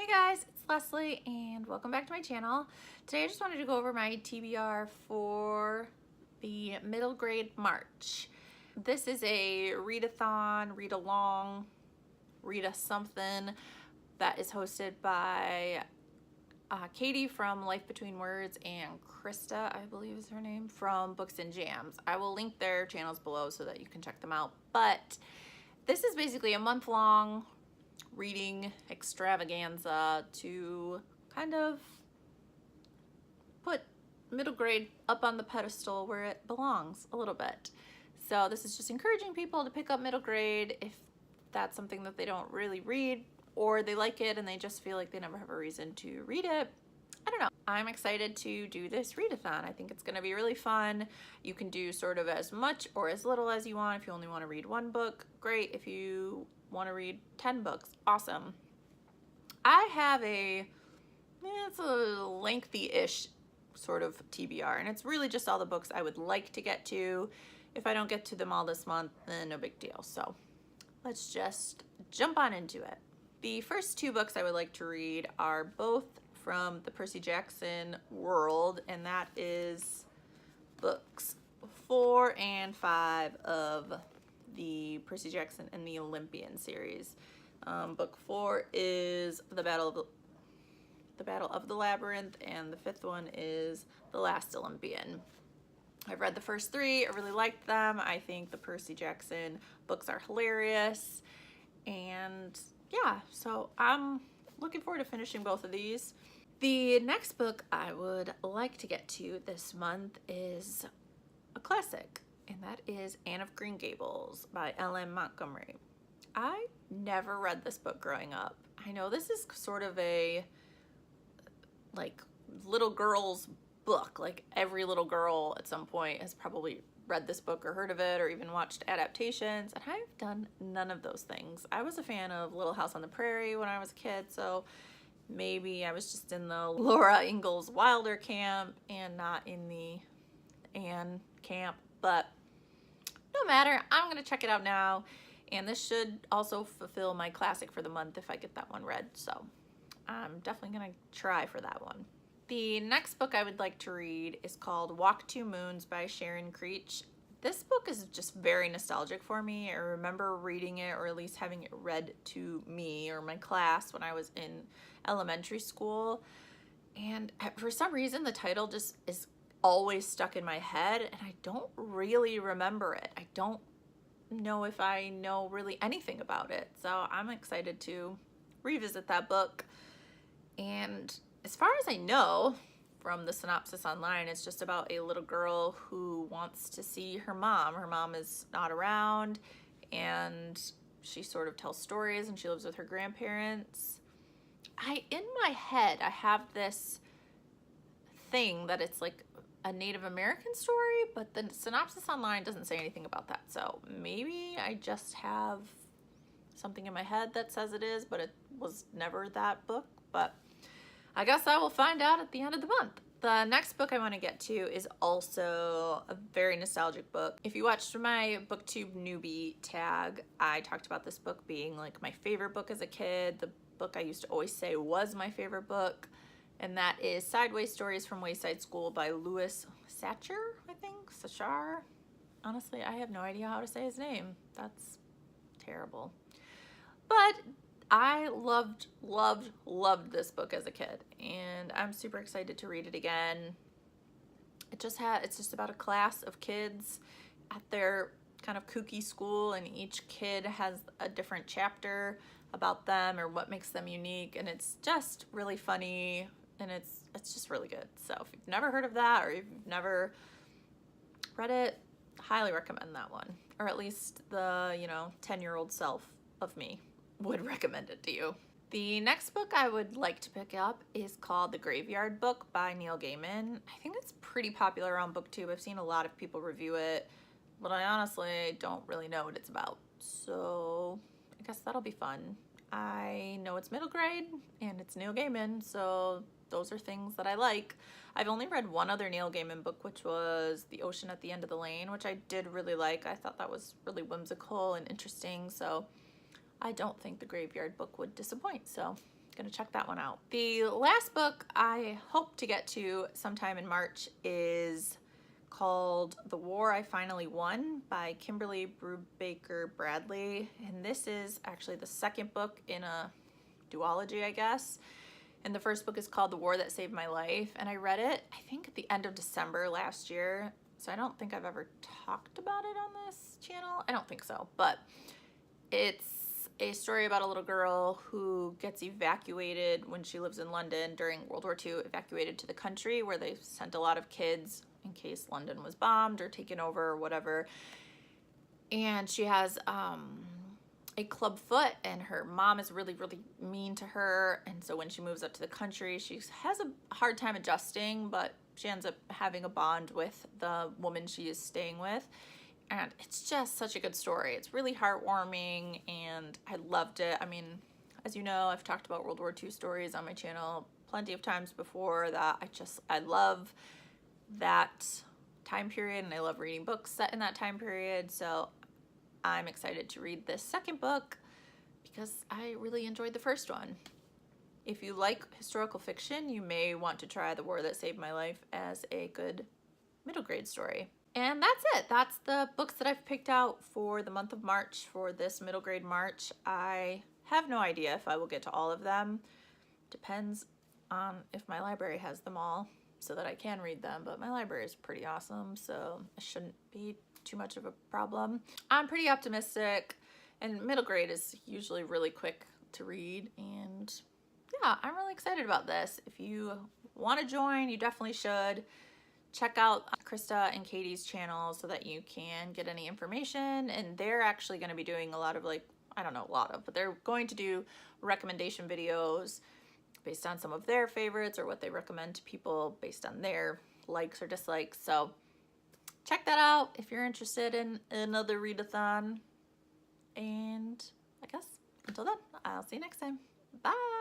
Hey guys, it's Leslie and welcome back to my channel. Today I just wanted to go over my TBR for the middle grade March. This is a readathon, read along, read a something that is hosted by Katie from Life Between Words and Krista, I believe is her name, from Books and Jams. I will link their channels below so that you can check them out. But this is basically a month-long reading extravaganza to kind of put middle grade up on the pedestal where it belongs a little bit. So this is just encouraging people to pick up middle grade if that's something that they don't really read, or they like it and they just feel like they never have a reason to read it. I don't know. I'm excited to do this readathon. I think it's going to be really fun. You can do sort of as much or as little as you want. If you only want to read one book, great. If you want to read 10 books, awesome. I have it's a lengthy-ish sort of TBR, and it's really just all the books I would like to get to. If I don't get to them all this month, then no big deal. So let's just jump on into it. The first two books I would like to read are both from the Percy Jackson world, and that is books 4 and 5 of the Percy Jackson and the Olympian series. Book 4 is the Battle of the Labyrinth, and the 5th one is The Last Olympian. I've read the first 3. I really liked them. I think the Percy Jackson books are hilarious, and yeah, so I'm looking forward to finishing both of these. The next book I would like to get to this month is a classic, and that is Anne of Green Gables by L.M. Montgomery. I never read this book growing up. I know this is sort of a little girl's book. Like every little girl at some point has probably read this book or heard of it or even watched adaptations, and I've done none of those things. I was a fan of Little House on the Prairie when I was a kid, so maybe I was just in the Laura Ingalls Wilder camp and not in the Anne camp, but no matter, I'm gonna check it out now, and this should also fulfill my classic for the month if I get that one read, so I'm definitely gonna try for that one. The next book I would like to read is called Walk Two Moons by Sharon Creech. This book is just very nostalgic for me. I remember reading it, or at least having it read to me or my class when I was in elementary school, and for some reason the title just is always stuck in my head, and I don't really remember it. I don't know if I know really anything about it, so I'm excited to revisit that book. And as far as I know from the synopsis online, it's just about a little girl who wants to see her mom. Her mom is not around, and she sort of tells stories, and she lives with her grandparents. In my head, I have this thing that it's like a Native American story, but the synopsis online doesn't say anything about that. So maybe I just have something in my head that says it is, but it was never that book. But I guess I will find out at the end of the month. The next book I want to get to is also a very nostalgic book. If you watched my BookTube newbie tag, I talked about this book being like my favorite book as a kid, the book I used to always say was my favorite book, and that is Sideways Stories from Wayside School by Louis Sachar, I think, Sachar. Honestly, I have no idea how to say his name. That's terrible. But I loved this book as a kid, and I'm super excited to read it again. It's just about a class of kids at their kind of kooky school, and each kid has a different chapter about them or what makes them unique, and it's just really funny, and it's just really good. So if you've never heard of that, or if you've never read it, highly recommend that one, or at least the 10-year-old self of me would recommend it to you. The next book I would like to pick up is called The Graveyard Book by Neil Gaiman. I think it's pretty popular on BookTube. I've seen a lot of people review it, but I honestly don't really know what it's about, so I guess that'll be fun. I know it's middle grade and it's Neil Gaiman, so those are things that I like. I've only read one other Neil Gaiman book, which was The Ocean at the End of the Lane, which I did really like. I thought that was really whimsical and interesting, so I don't think The Graveyard Book would disappoint, so gonna check that one out. The last book I hope to get to sometime in March is called The War I Finally Won by Kimberly Brubaker Bradley. And this is actually the second book in a duology, I guess. And the first book is called The War That Saved My Life. And I read it, I think, at the end of December last year. So I don't think I've ever talked about it on this channel. I don't think so, but it's a story about a little girl who gets evacuated when she lives in London during World War II, evacuated to the country where they sent a lot of kids in case London was bombed or taken over or whatever. And she has a club foot, and her mom is really, really mean to her. And so when she moves up to the country, she has a hard time adjusting, but she ends up having a bond with the woman she is staying with. And it's just such a good story. It's really heartwarming, and I loved it. I mean, as you know, I've talked about World War II stories on my channel plenty of times before. That I love that time period, and I love reading books set in that time period. So I'm excited to read this second book because I really enjoyed the first one. If you like historical fiction, you may want to try The War That Saved My Life as a good middle grade story. And that's it. That's the books that I've picked out for the month of March, for this middle grade March. I have no idea if I will get to all of them. Depends on if my library has them all so that I can read them, but my library is pretty awesome, so it shouldn't be too much of a problem. I'm pretty optimistic, and middle grade is usually really quick to read, and yeah, I'm really excited about this. If you want to join, you definitely should. Check out Krista and Katie's channel so that you can get any information, and they're actually going to be doing a lot of, like, I don't know a lot of, but they're going to do recommendation videos based on some of their favorites or what they recommend to people based on their likes or dislikes. So check that out if you're interested in another readathon. And I guess until then, I'll see you next time. Bye.